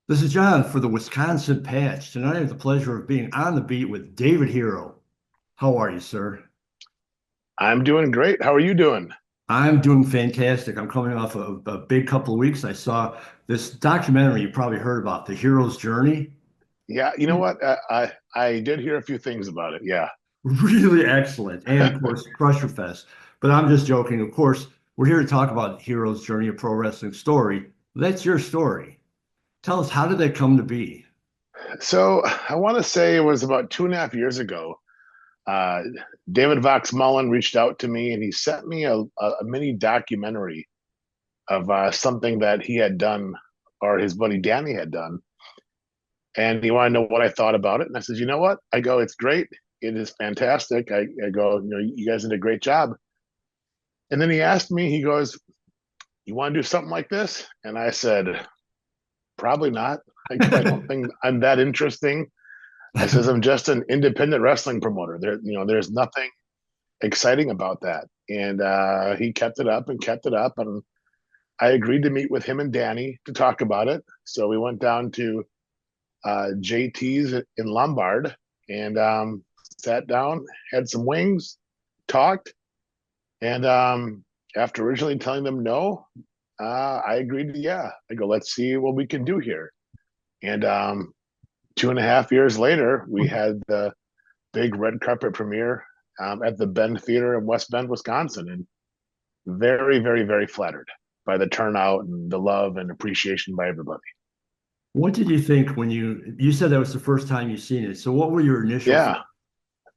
This is John for the Wisconsin Patch. Tonight I have the pleasure of being on the beat with David Herro. How are you, sir? I'm doing great. How are you doing? I'm doing fantastic. I'm coming off a big couple of weeks. I saw this documentary you probably heard about, The Hero's Journey. Yeah, you know what? I did hear a few things about it. Yeah. Really excellent. And of course, Crusher Fest. But I'm just joking. Of course, we're here to talk about Hero's Journey, a pro wrestling story. That's your story. Tell us, how did that come to be? So I want to say it was about 2.5 years ago. Uh, David Vox Mullen reached out to me and he sent me a mini documentary of something that he had done or his buddy Danny had done. And he wanted to know what I thought about it. And I said, you know what? I go, it's great. It is fantastic. I go, you guys did a great job. And then he asked me, he goes, you want to do something like this? And I said, probably not. I go, I don't think I'm that interesting. I says I'm just an independent wrestling promoter. There's nothing exciting about that. And he kept it up and kept it up, and I agreed to meet with him and Danny to talk about it. So we went down to JT's in Lombard and sat down, had some wings, talked, and after originally telling them no, I agreed to yeah. I go, let's see what we can do here. And 2.5 years later, we had the big red carpet premiere at the Bend Theater in West Bend, Wisconsin, and very, very, very flattered by the turnout and the love and appreciation by everybody. What did you think when you said that was the first time you seen it? So what were your initial Yeah, thoughts?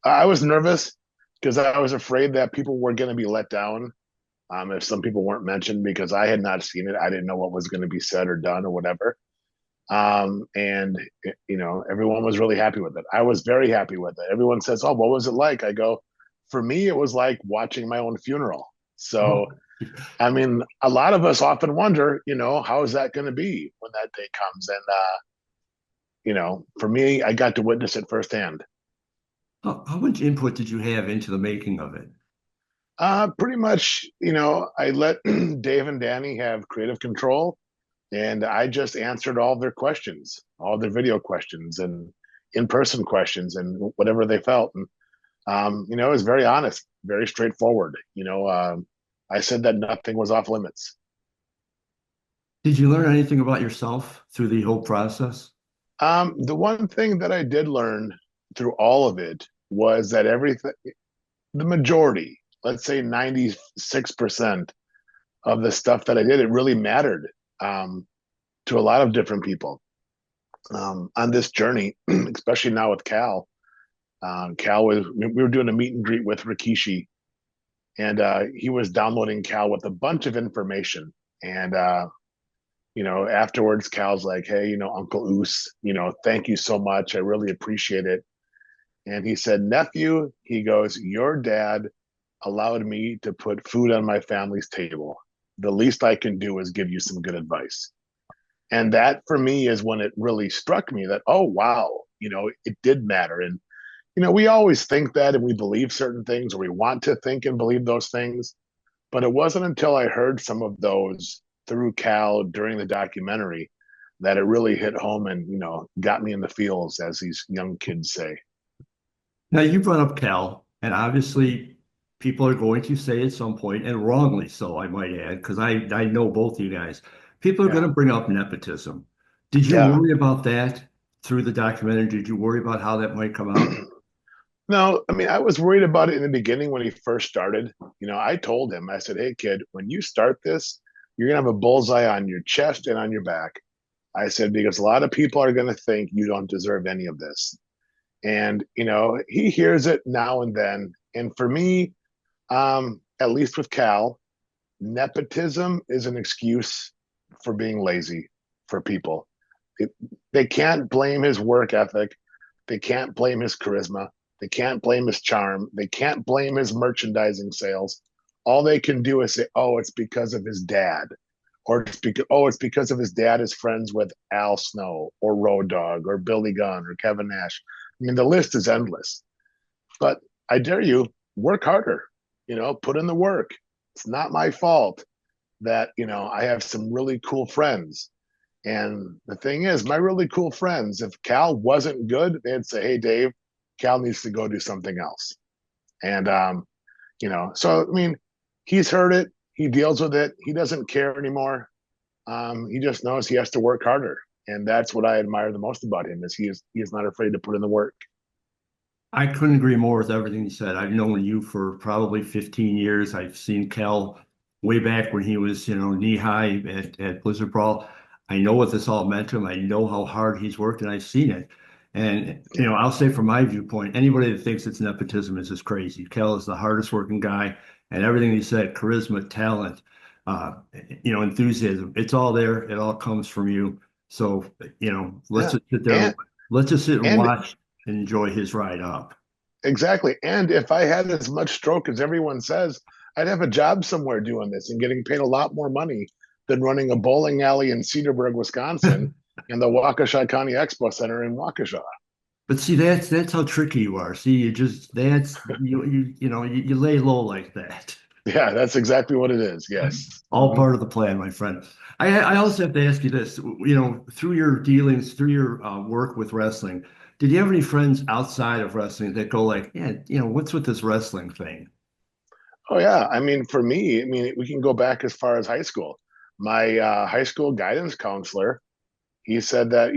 I was nervous because I was afraid that people were going to be let down if some people weren't mentioned because I had not seen it. I didn't know what was going to be said or done or whatever. And everyone was really happy with it. I was very happy with it. Everyone says, "Oh, what was it like?" I go, "For me, it was like watching my own funeral." So, Oh, I mean, a lot of us often wonder, how is that going to be when that day comes? And for me, I got to witness it firsthand. how much input did you have into the making of it? Pretty much, I let Dave and Danny have creative control, and I just answered all their questions, all their video questions, and in-person questions, and whatever they felt. And it was very honest, very straightforward. I said that nothing was off limits. Did you learn anything about yourself through the whole process? The one thing that I did learn through all of it was that everything, the majority, let's say 96% of the stuff that I did, it really mattered to a lot of different people on this journey, especially now with Cal. We were doing a meet and greet with Rikishi, and he was downloading Cal with a bunch of information. And afterwards, Cal's like, "Hey, Uncle Oos, thank you so much. I really appreciate it." And he said, "Nephew," he goes, "your dad allowed me to put food on my family's table. The least I can do is give you some good advice." And that for me is when it really struck me that, oh, wow, it did matter. And we always think that and we believe certain things or we want to think and believe those things. But it wasn't until I heard some of those through Cal during the documentary that it really hit home and, got me in the feels, as these young kids say. Now you brought up Cal, and obviously people are going to say at some point, and wrongly so, I might add, because I know both you guys. People are going Yeah. to bring up nepotism. Did you Yeah. worry about that through the documentary? Did you worry about how that might come out? No, I mean, I was worried about it in the beginning when he first started. I told him, I said, "Hey, kid, when you start this, you're going to have a bullseye on your chest and on your back." I said, because a lot of people are going to think you don't deserve any of this. And, he hears it now and then. And for me, at least with Cal, nepotism is an excuse for being lazy for people. It, they can't blame his work ethic. They can't blame his charisma. They can't blame his charm. They can't blame his merchandising sales. All they can do is say, "Oh, it's because of his dad," or it's because of his dad is friends with Al Snow or Road Dogg or Billy Gunn or Kevin Nash. I mean, the list is endless. But I dare you, work harder. Put in the work. It's not my fault that I have some really cool friends And the thing is, my really cool friends, if Cal wasn't good, they'd say, "Hey, Dave, Cal needs to go do something else." And so I mean, he's heard it. He deals with it. He doesn't care anymore. He just knows he has to work harder, and that's what I admire the most about him is he is not afraid to put in the work. I couldn't agree more with everything you said. I've known you for probably 15 years. I've seen Kell way back when he was, knee high at Blizzard Brawl. I know what this all meant to him. I know how hard he's worked, and I've seen it. And, Yeah, I'll say from my viewpoint, anybody that thinks it's nepotism is just crazy. Kell is the hardest working guy, and everything he said, charisma, talent, uh, enthusiasm, it's all there. It all comes from you. So, let's yeah, just sit there. and Let's just sit and and watch and enjoy his ride up. exactly. And if I had as much stroke as everyone says, I'd have a job somewhere doing this and getting paid a lot more money than running a bowling alley in Cedarburg, Wisconsin, and the Waukesha County Expo Center in Waukesha. But see, that's how tricky you are. See, you just that's you lay low like that. Yeah, that's exactly what it is. Yes. All part of the plan, my friend. I also have to ask you this. Through your dealings, through your work with wrestling, did you have any friends outside of wrestling that go like, yeah, what's with this wrestling thing? Oh yeah. I mean, for me, I mean, we can go back as far as high school. My high school guidance counselor, he said that,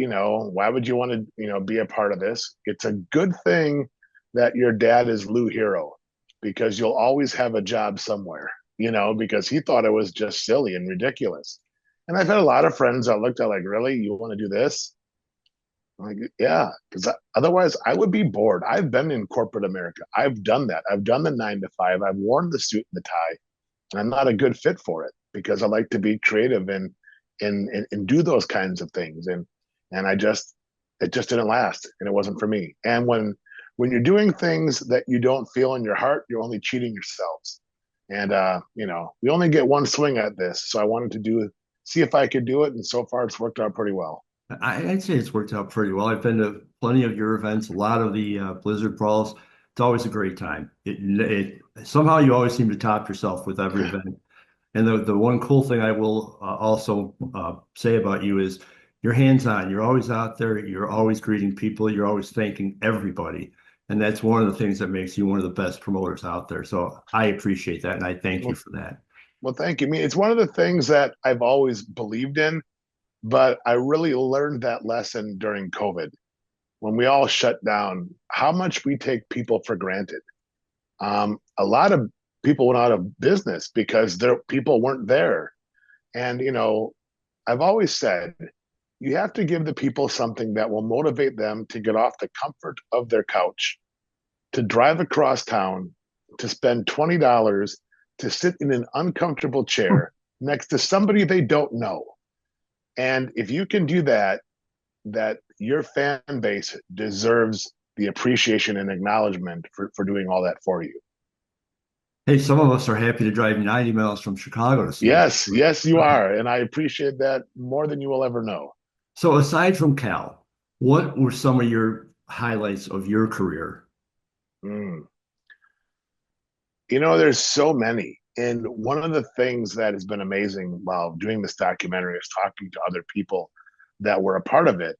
why would you want to, be a part of this? It's a good thing that your dad is Lou Hero because you'll always have a job somewhere, because he thought it was just silly and ridiculous. And I've had a lot of friends that looked at like, really, you want to do this? I'm like, yeah, because otherwise I would be bored. I've been in corporate America. I've done that. I've done the 9 to 5. I've worn the suit and the tie, and I'm not a good fit for it because I like to be creative and do those kinds of things. And it just didn't last, and it wasn't for me. And when you're doing things that you don't feel in your heart, you're only cheating yourselves. And we only get one swing at this, so I wanted to see if I could do it, and so far it's worked out pretty well. I'd say it's worked out pretty well. I've been to plenty of your events, a lot of the Blizzard brawls. It's always a great time. It somehow you always seem to top yourself with every event. And the one cool thing I will also say about you is you're hands-on. You're always out there. You're always greeting people. You're always thanking everybody. And that's one of the things that makes you one of the best promoters out there. So I appreciate that, and I thank you Well, for that. well, thank you. I mean, it's one of the things that I've always believed in, but I really learned that lesson during COVID when we all shut down, how much we take people for granted. A lot of people went out of business because people weren't there. And, I've always said you have to give the people something that will motivate them to get off the comfort of their couch, to drive across town, to spend $20 to sit in an uncomfortable chair next to somebody they don't know. And if you can do that, that your fan base deserves the appreciation and acknowledgement for doing all that for you. Hey, some of us are happy to drive 90 miles from Chicago to see you. Yes, yes, you are. And I appreciate that more than you will ever know. So aside from Cal, what were some of your highlights of your career? Mm. There's so many. And one of the things that has been amazing while doing this documentary is talking to other people that were a part of it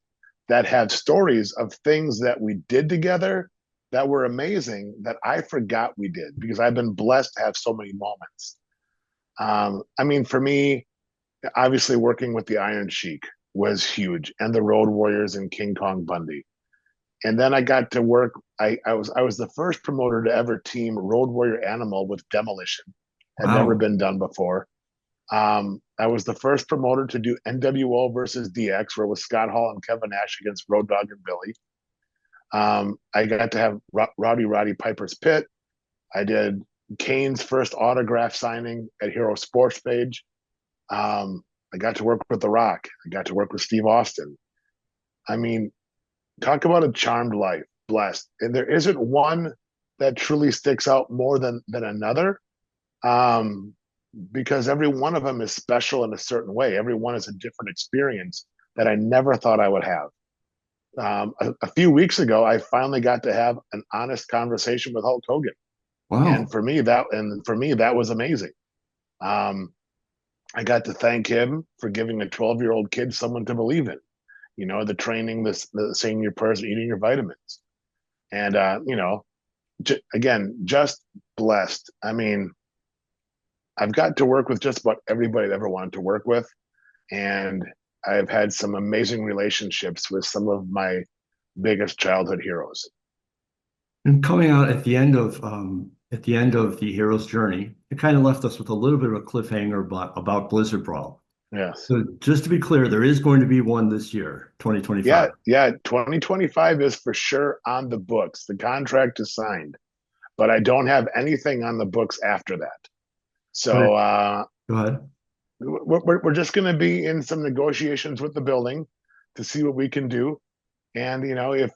that had stories of things that we did together that were amazing that I forgot we did because I've been blessed to have so many moments. I mean, for me, obviously working with the Iron Sheik was huge, and the Road Warriors and King Kong Bundy. And then I got to work. I was the first promoter to ever team Road Warrior Animal with Demolition. Had never Wow. been done before. I was the first promoter to do NWO versus DX, where it was Scott Hall and Kevin Nash against Road Dogg and Billy. I got to have Roddy Piper's Pit. I did Kane's first autograph signing at Hero Sports Page. I got to work with The Rock. I got to work with Steve Austin. I mean, talk about a charmed life, blessed. And there isn't one that truly sticks out more than another, because every one of them is special in a certain way. Every one is a different experience that I never thought I would have. A few weeks ago, I finally got to have an honest conversation with Hulk Hogan, and Wow. for me that was amazing. Um, I got to thank him for giving a 12-year-old kid someone to believe in. The training, the saying your prayers, eating your vitamins, and again, just blessed. I mean, I've got to work with just about everybody I've ever wanted to work with, and I've had some amazing relationships with some of my biggest childhood heroes. And coming out at the end of the hero's journey, it kind of left us with a little bit of a cliffhanger about Blizzard Brawl. Yes. So just to be clear, there is going to be one this year, 2025. Yeah. 2025 is for sure on the books. The contract is signed, but I don't have anything on the books after that. So Go ahead. we're just going to be in some negotiations with the building to see what we can do. And if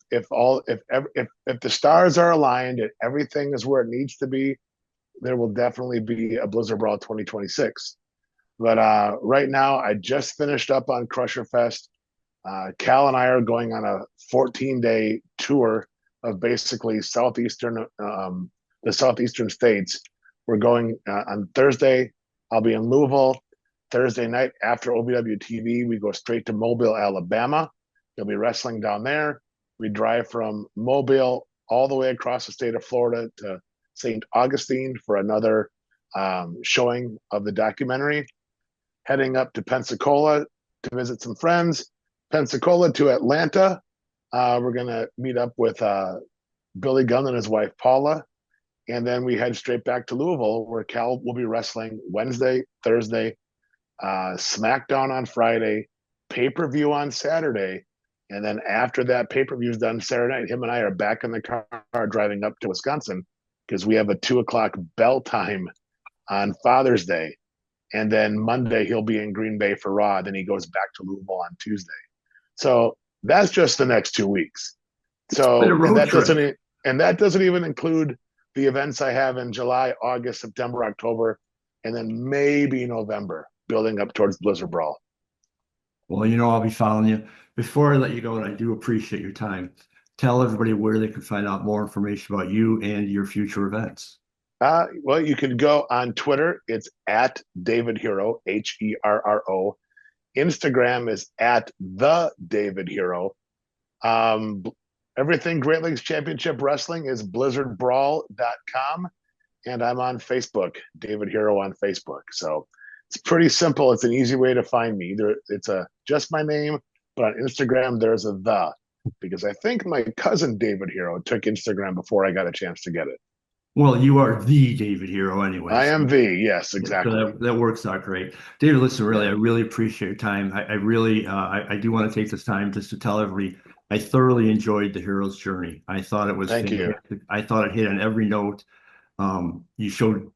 the stars are aligned and everything is where it needs to be, there will definitely be a Blizzard Brawl 2026. But right now, I just finished up on Crusher Fest. Cal and I are going on a 14-day tour of basically the southeastern states. We're going on Thursday. I'll be in Louisville. Thursday night after OVW TV, we go straight to Mobile, Alabama. There'll be wrestling down there. We drive from Mobile all the way across the state of Florida to St. Augustine for another showing of the documentary. Heading up to Pensacola to visit some friends. Pensacola to Atlanta. We're going to meet up with Billy Gunn and his wife, Paula. And then we head straight back to Louisville, where Cal will be wrestling Wednesday, Thursday, SmackDown on Friday, pay-per-view on Saturday. And then after that pay-per-view is done Saturday night, him and I are back in the car driving up to Wisconsin because we have a 2:00 bell time on Father's Day. And then Monday he'll be in Green Bay for Raw. Then he goes back to Louisville on Tuesday. So that's just the next 2 weeks. So and that doesn't even include the events I have in July, August, September, October, and then maybe November, building up towards Blizzard Brawl. Well, I'll be following you. Before I let you go, and I do appreciate your time, tell everybody where they can find out more information about you and your future events. Well, you can go on Twitter. It's at David Herro, Herro. Instagram is at the David Herro. Everything Great Lakes Championship Wrestling is blizzardbrawl.com. And I'm on Facebook, David Herro on Facebook. So it's pretty simple. It's an easy way to find me. Either it's just my name, but on Instagram, there's a the, because I think my cousin David Herro took Instagram before I got a chance to get it. Well, you are the David Herro anyway. I am yes, exactly. So that works out great. David, listen, really, I really appreciate your time. I really, I do want to take this time just to tell everybody, I thoroughly enjoyed the hero's journey. I thought it was fantastic. You. I thought it hit on every note. You showed,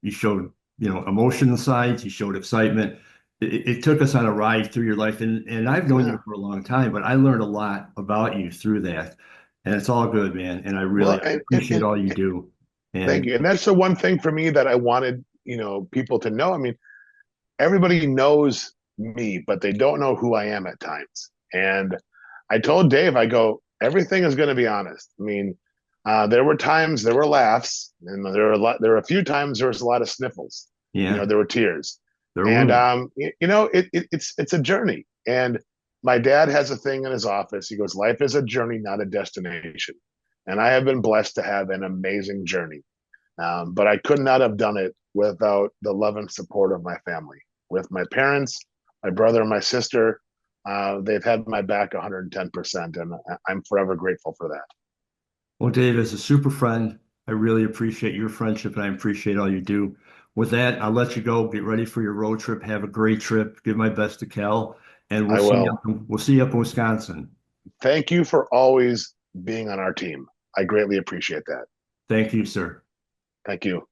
emotional sides. You showed excitement. It took us on a ride through your life, and I've known you for a long time, but I learned a lot about you through that, and it's all good, man. And I really appreciate all you do. Thank you. And that's the one thing for me that I wanted, people to know. I mean, everybody knows me, but they don't know who I am at times. And I told Dave, I go, everything is going to be honest. I mean, there were times, there were laughs, and there were a few times there was a lot of sniffles. Yeah. There were tears. It's a journey. And my dad has a thing in his office. He goes, life is a journey, not a destination. And I have been blessed to have an amazing journey. But I could not have done it without the love and support of my family, with my parents, my brother, and my sister. They've had my back 110%, and I'm forever grateful for that. Well, Dave, as a super friend, I really appreciate your friendship, and I appreciate all you do. With that, I'll let you go. Get ready for your road trip. Have a great trip. Give my best to Kell, and we'll see you up in Wisconsin. Thank you for always being on our team. I greatly appreciate that. Thank you, sir. Thank you.